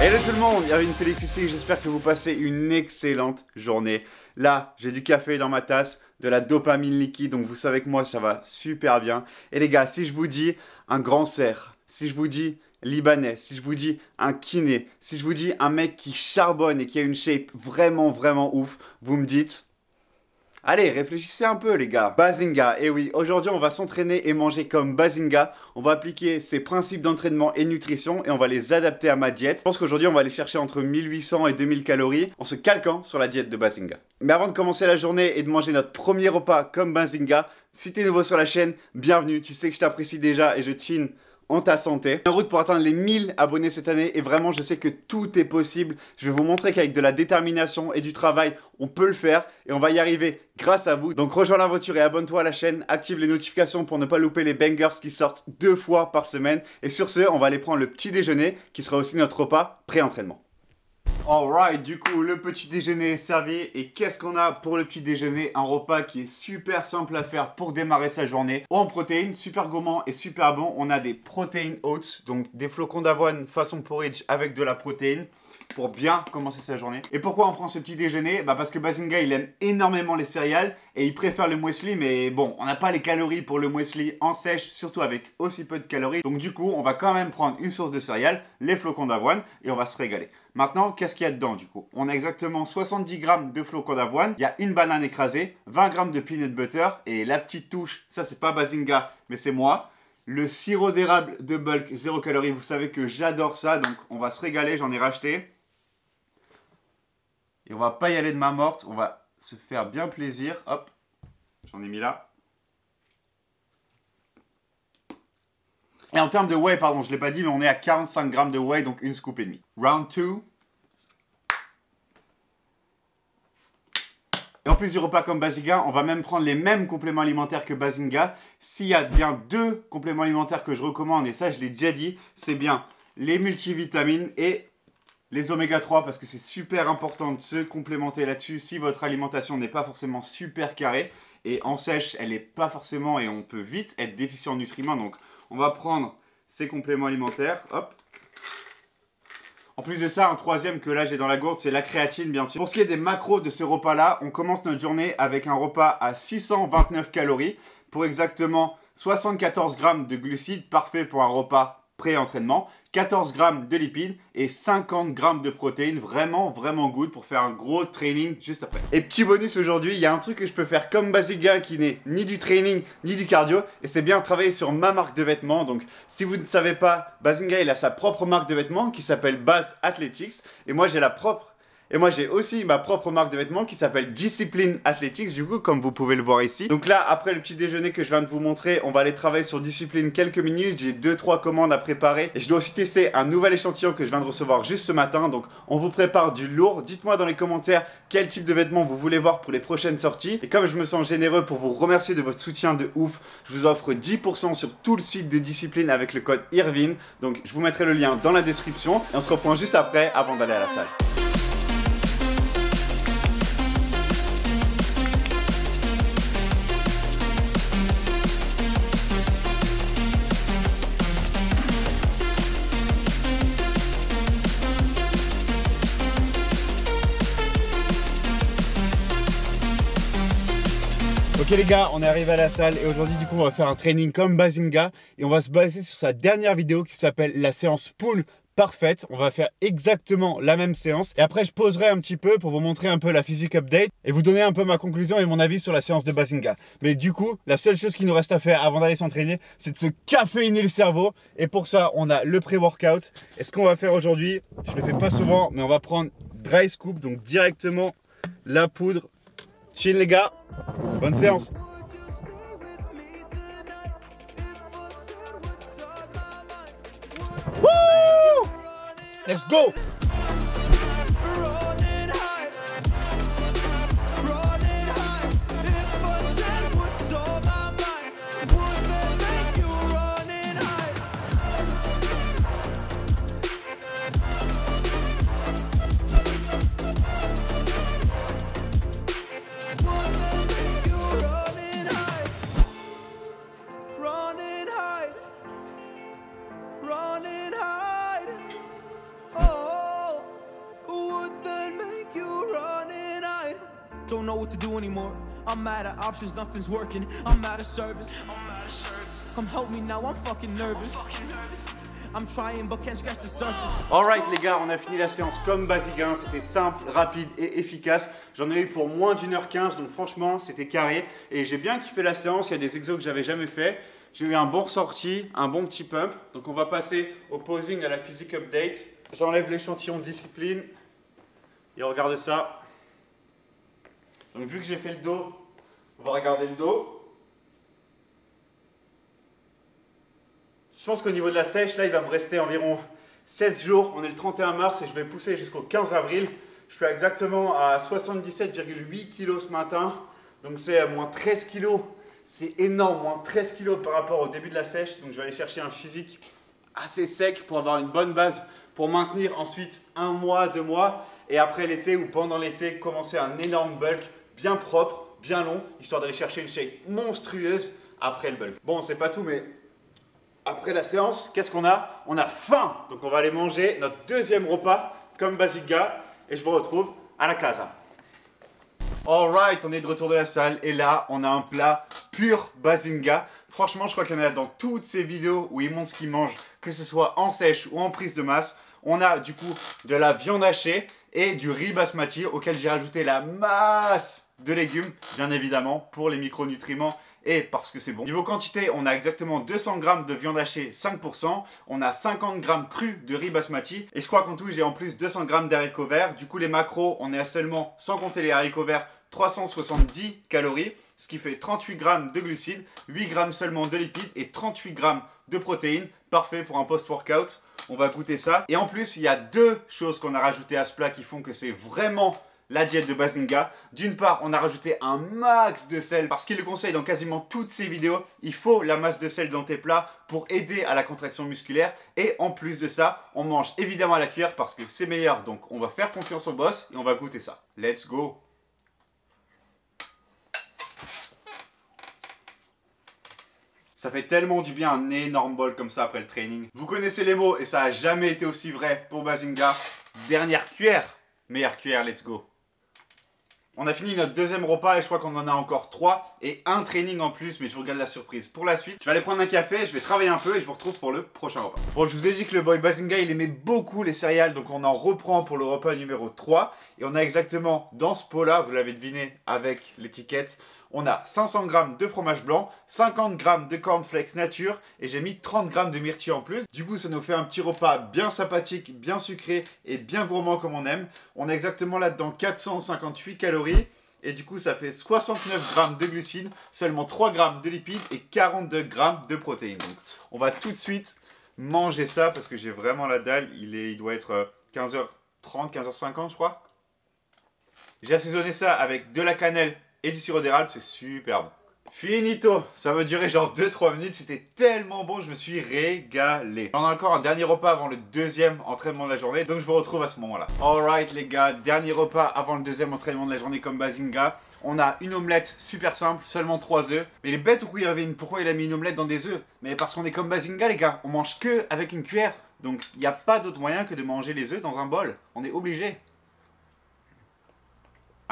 Hello tout le monde, Irvine Félix ici, j'espère que vous passez une excellente journée. Là, j'ai du café dans ma tasse, de la dopamine liquide, donc vous savez que moi ça va super bien. Et les gars, si je vous dis un grand cerf, si je vous dis libanais, si je vous dis un kiné, si je vous dis un mec qui charbonne et qui a une shape vraiment ouf, vous me dites... Allez, réfléchissez un peu les gars. Bazinga, et oui, aujourd'hui on va s'entraîner et manger comme Bazinga. On va appliquer ses principes d'entraînement et nutrition et on va les adapter à ma diète. Je pense qu'aujourd'hui on va aller chercher entre 1800 et 2000 calories en se calquant sur la diète de Bazinga. Mais avant de commencer la journée et de manger notre premier repas comme Bazinga, si t'es nouveau sur la chaîne, bienvenue. Tu sais que je t'apprécie déjà et je chine en ta santé. En route pour atteindre les 1000 abonnés cette année et vraiment je sais que tout est possible. Je vais vous montrer qu'avec de la détermination et du travail, on peut le faire et on va y arriver grâce à vous. Donc rejoins la voiture et abonne-toi à la chaîne, active les notifications pour ne pas louper les bangers qui sortent 2 fois par semaine. Et sur ce, on va aller prendre le petit déjeuner qui sera aussi notre repas pré-entraînement. Alright, du coup, le petit déjeuner est servi. Et qu'est-ce qu'on a pour le petit déjeuner? Un repas qui est super simple à faire pour démarrer sa journée. Haut en protéines, super gourmand et super bon. On a des protein oats, donc des flocons d'avoine façon porridge avec de la protéine pour bien commencer sa journée. Et pourquoi on prend ce petit déjeuner? Parce que Bazinga, il aime énormément les céréales et il préfère le muesli, mais bon, on n'a pas les calories pour le muesli en sèche, surtout avec aussi peu de calories. Donc du coup, on va quand même prendre une source de céréales, les flocons d'avoine, et on va se régaler. Maintenant, qu'est-ce qu'il y a dedans du coup? On a exactement 70 grammes de flocons d'avoine, il y a une banane écrasée, 20 grammes de peanut butter, et la petite touche, ça c'est pas Bazinga, mais c'est moi. Le sirop d'érable de bulk, 0 calories, vous savez que j'adore ça, donc on va se régaler, j'en ai racheté. Et on va pas y aller de main morte, on va se faire bien plaisir. Hop, j'en ai mis là. Et en termes de whey, pardon, je ne l'ai pas dit, mais on est à 45 grammes de whey, donc une scoop et demie. Round 2. Et en plus du repas comme Bazinga, on va même prendre les mêmes compléments alimentaires que Bazinga. S'il y a bien 2 compléments alimentaires que je recommande, et ça je l'ai déjà dit, c'est bien les multivitamines et les oméga 3 parce que c'est super important de se complémenter là-dessus si votre alimentation n'est pas forcément super carrée. Et en sèche, elle n'est pas forcément et on peut vite être déficient en nutriments. Donc on va prendre ces compléments alimentaires. Hop. En plus de ça, un troisième que là j'ai dans la gourde, c'est la créatine bien sûr. Pour ce qui est des macros de ce repas-là, on commence notre journée avec un repas à 629 calories pour exactement 74 grammes de glucides, parfait pour un repas pré-entraînement, 14 grammes de lipides et 50 grammes de protéines, vraiment good pour faire un gros training juste après. Et petit bonus aujourd'hui, il y a un truc que je peux faire comme Bazinga qui n'est ni du training ni du cardio et c'est bien travailler sur ma marque de vêtements. Donc si vous ne savez pas, Bazinga il a sa propre marque de vêtements qui s'appelle Baz Athletics et moi j'ai aussi ma propre marque de vêtements qui s'appelle Discipline Athletics, du coup, comme vous pouvez le voir ici. Donc là, après le petit déjeuner que je viens de vous montrer, on va aller travailler sur Discipline quelques minutes. J'ai 2-3 commandes à préparer. Et je dois aussi tester un nouvel échantillon que je viens de recevoir juste ce matin. Donc, on vous prépare du lourd. Dites-moi dans les commentaires quel type de vêtements vous voulez voir pour les prochaines sorties. Et comme je me sens généreux pour vous remercier de votre soutien de ouf, je vous offre 10% sur tout le site de Discipline avec le code IRVINE. Donc, je vous mettrai le lien dans la description. Et on se reprend juste après, avant d'aller à la salle. Ok les gars, on est arrivé à la salle et aujourd'hui du coup on va faire un training comme Bazinga et on va se baser sur sa dernière vidéo qui s'appelle la séance pull parfaite. On va faire exactement la même séance et après je poserai un petit peu pour vous montrer un peu la physique update et vous donner un peu ma conclusion et mon avis sur la séance de Bazinga. Mais du coup, la seule chose qui nous reste à faire avant d'aller s'entraîner, c'est de se caféiner le cerveau et pour ça on a le pré-workout. Et ce qu'on va faire aujourd'hui, je le fais pas souvent, mais on va prendre dry scoop, donc directement la poudre. Chill les gars, bonne séance. Woo! Let's go! Running hide. Oh. don't know what to do anymore. I'm out of options, nothing's working. I'm out of service. Come help me now, I'm fucking nervous. I'm trying but can't scratch the surface. Alright les gars, on a fini la séance comme Basing-1, c'était simple, rapide et efficace. J'en ai eu pour moins d'1h15, donc franchement c'était carré. Et j'ai bien kiffé la séance, il y a des exos que j'avais jamais fait. J'ai eu un bon ressorti, un bon petit pump. Donc on va passer au posing à la physique update. J'enlève l'échantillon de discipline. Et regardez ça. Donc vu que j'ai fait le dos, on va regarder le dos. Je pense qu'au niveau de la sèche, là, il va me rester environ 16 jours. On est le 31 mars et je vais pousser jusqu'au 15 avril. Je suis exactement à 77,8 kg ce matin. Donc c'est moins 13 kg. C'est énorme, moins 13 kg par rapport au début de la sèche. Donc je vais aller chercher un physique assez sec pour avoir une bonne base pour maintenir ensuite 1 mois, 2 mois. Et après l'été ou pendant l'été, commencer un énorme bulk bien propre, bien long, histoire d'aller chercher une shape monstrueuse après le bulk. Bon, c'est pas tout, mais après la séance, qu'est-ce qu'on a? On a faim. Donc on va aller manger notre deuxième repas comme Basing-1. Et je vous retrouve à la casa. Alright, on est de retour de la salle. Et là, on a un plat pur Basing-1. Franchement, je crois qu'il y en a dans toutes ces vidéos où ils montrent ce qu'ils mangent, que ce soit en sèche ou en prise de masse. On a du coup de la viande hachée et du riz basmati auquel j'ai rajouté la masse de légumes, bien évidemment, pour les micronutriments et parce que c'est bon. Niveau quantité, on a exactement 200 g de viande hachée 5%, on a 50 g crus de riz basmati et je crois qu'en tout j'ai en plus 200 g d'haricots verts. Du coup les macros, on est à seulement, sans compter les haricots verts, 370 calories, ce qui fait 38 g de glucides, 8 g seulement de lipides et 38 g de protéines. Parfait pour un post-workout, on va goûter ça. Et en plus, il y a deux choses qu'on a rajoutées à ce plat qui font que c'est vraiment la diète de Basing-1. D'une part, on a rajouté un max de sel parce qu'il le conseille dans quasiment toutes ses vidéos. Il faut la masse de sel dans tes plats pour aider à la contraction musculaire. Et en plus de ça, on mange évidemment à la cuillère parce que c'est meilleur. Donc on va faire confiance au boss et on va goûter ça. Let's go! Ça fait tellement du bien un énorme bol comme ça après le training. Vous connaissez les mots et ça a jamais été aussi vrai pour Basing-1. Dernière cuillère, meilleure cuillère, let's go. On a fini notre deuxième repas et je crois qu'on en a encore 3 et un training en plus, mais je vous regarde la surprise pour la suite. Je vais aller prendre un café, je vais travailler un peu et je vous retrouve pour le prochain repas. Bon, je vous ai dit que le boy Basing-1 il aimait beaucoup les céréales, donc on en reprend pour le repas numéro 3. Et on a exactement dans ce pot là, vous l'avez deviné avec l'étiquette, on a 500 g de fromage blanc, 50 g de cornflakes nature et j'ai mis 30 g de myrtille en plus. Du coup, ça nous fait un petit repas bien sympathique, bien sucré et bien gourmand comme on aime. On a exactement là-dedans 458 calories et du coup, ça fait 69 g de glucides, seulement 3 g de lipides et 42 g de protéines. Donc, on va tout de suite manger ça parce que j'ai vraiment la dalle. Il doit être 15h30, 15h50 je crois. J'ai assaisonné ça avec de la cannelle et du sirop d'érable, c'est super bon. Finito! Ça va durer genre 2-3 minutes, c'était tellement bon, je me suis régalé. On a encore un dernier repas avant le deuxième entraînement de la journée, donc je vous retrouve à ce moment-là. Alright les gars, dernier repas avant le deuxième entraînement de la journée comme Basing-1. On a une omelette super simple, seulement 3 œufs. Mais il est bête ou quoi, pourquoi il a mis une omelette dans des œufs? Mais parce qu'on est comme Basing-1 les gars, on mange que avec une cuillère. Donc il n'y a pas d'autre moyen que de manger les œufs dans un bol. On est obligé.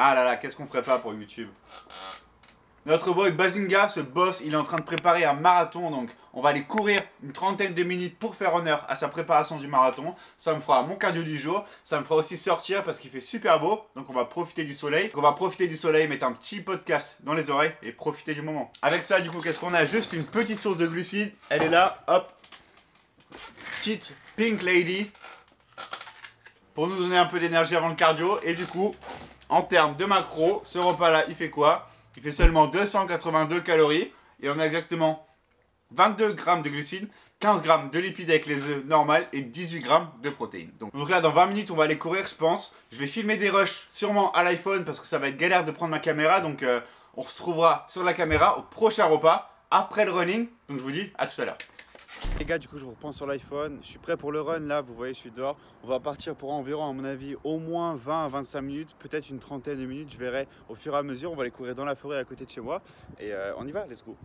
Ah là là, qu'est-ce qu'on ferait pas pour YouTube? Notre boy Basing-1, ce boss, il est en train de préparer un marathon. Donc on va aller courir une trentaine de minutes pour faire honneur à sa préparation du marathon. Ça me fera mon cardio du jour. Ça me fera aussi sortir parce qu'il fait super beau. Donc on va profiter du soleil. On va profiter du soleil, mettre un petit podcast dans les oreilles et profiter du moment. Avec ça, du coup, qu'est-ce qu'on a? Juste une petite source de glucides. Elle est là, hop. Petite Pink Lady. Pour nous donner un peu d'énergie avant le cardio. Et du coup, en termes de macros, ce repas-là, il fait quoi? Il fait seulement 282 calories. Et on a exactement 22 g de glucides, 15 g de lipides avec les œufs normales et 18 g de protéines. Donc là, dans 20 minutes, on va aller courir, je pense. Je vais filmer des rushs sûrement à l'iPhone parce que ça va être galère de prendre ma caméra. Donc on se retrouvera sur la caméra au prochain repas, après le running. Donc je vous dis à tout à l'heure. Les gars, du coup je vous reprends sur l'iPhone, je suis prêt pour le run là, vous voyez je suis dehors. On va partir pour environ à mon avis au moins 20 à 25 minutes, peut-être une trentaine de minutes, je verrai au fur et à mesure. On va aller courir dans la forêt à côté de chez moi et on y va, let's go.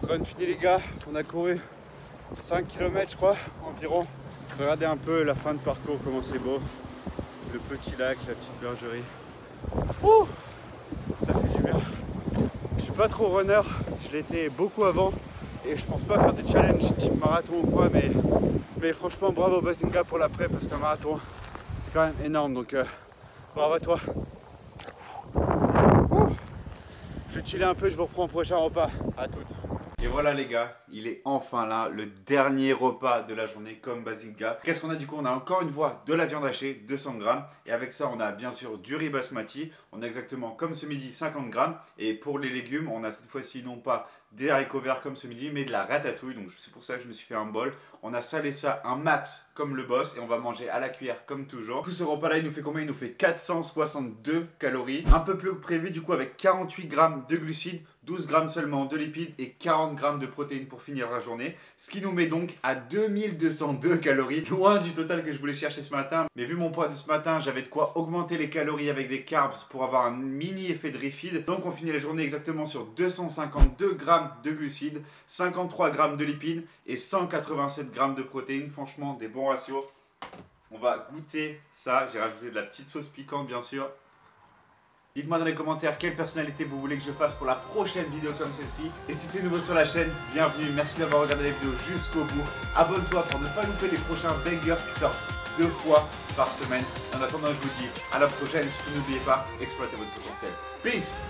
Run fini les gars, on a couru 5 km je crois environ. Regardez un peu la fin de parcours, comment c'est beau. Le petit lac, la petite bergerie. Ouh, ça fait du bien. Je suis pas trop runner, je l'étais beaucoup avant et je pense pas faire des challenges type marathon ou quoi, mais franchement bravo Bazinga pour l'après parce qu'un marathon c'est quand même énorme, donc bravo à toi. Ouh. Je vais chiller un peu, je vous reprends au prochain repas. À toutes. Et voilà les gars, il est enfin là, le dernier repas de la journée comme Bazinga. Qu'est-ce qu'on a du coup? On a encore une fois de la viande hachée, 200 grammes. Et avec ça, on a bien sûr du riz basmati. On a exactement comme ce midi 50 grammes. Et pour les légumes, on a cette fois-ci non pas des haricots verts comme ce midi, mais de la ratatouille. Donc c'est pour ça que je me suis fait un bol. On a salé ça un max comme le boss et on va manger à la cuillère comme toujours. Du coup ce repas là il nous fait combien? Il nous fait 462 calories. Un peu plus prévu du coup avec 48 grammes de glucides, 12 grammes seulement de lipides et 40 grammes de protéines pour finir la journée. Ce qui nous met donc à 2202 calories, loin du total que je voulais chercher ce matin. Mais vu mon poids de ce matin, j'avais de quoi augmenter les calories avec des carbs pour avoir un mini effet de refeed. Donc on finit la journée exactement sur 252 grammes de glucides, 53 grammes de lipides et 187 grammes de protéines. Franchement des bons ratios. On va goûter ça. J'ai rajouté de la petite sauce piquante bien sûr. Dites-moi dans les commentaires quelle personnalité vous voulez que je fasse pour la prochaine vidéo comme celle-ci. Et si tu es nouveau sur la chaîne, bienvenue, merci d'avoir regardé la vidéo jusqu'au bout. Abonne-toi pour ne pas louper les prochains bangers qui sortent 2 fois par semaine. En attendant, je vous dis à la prochaine. Et surtout n'oubliez pas, exploitez votre potentiel. Peace!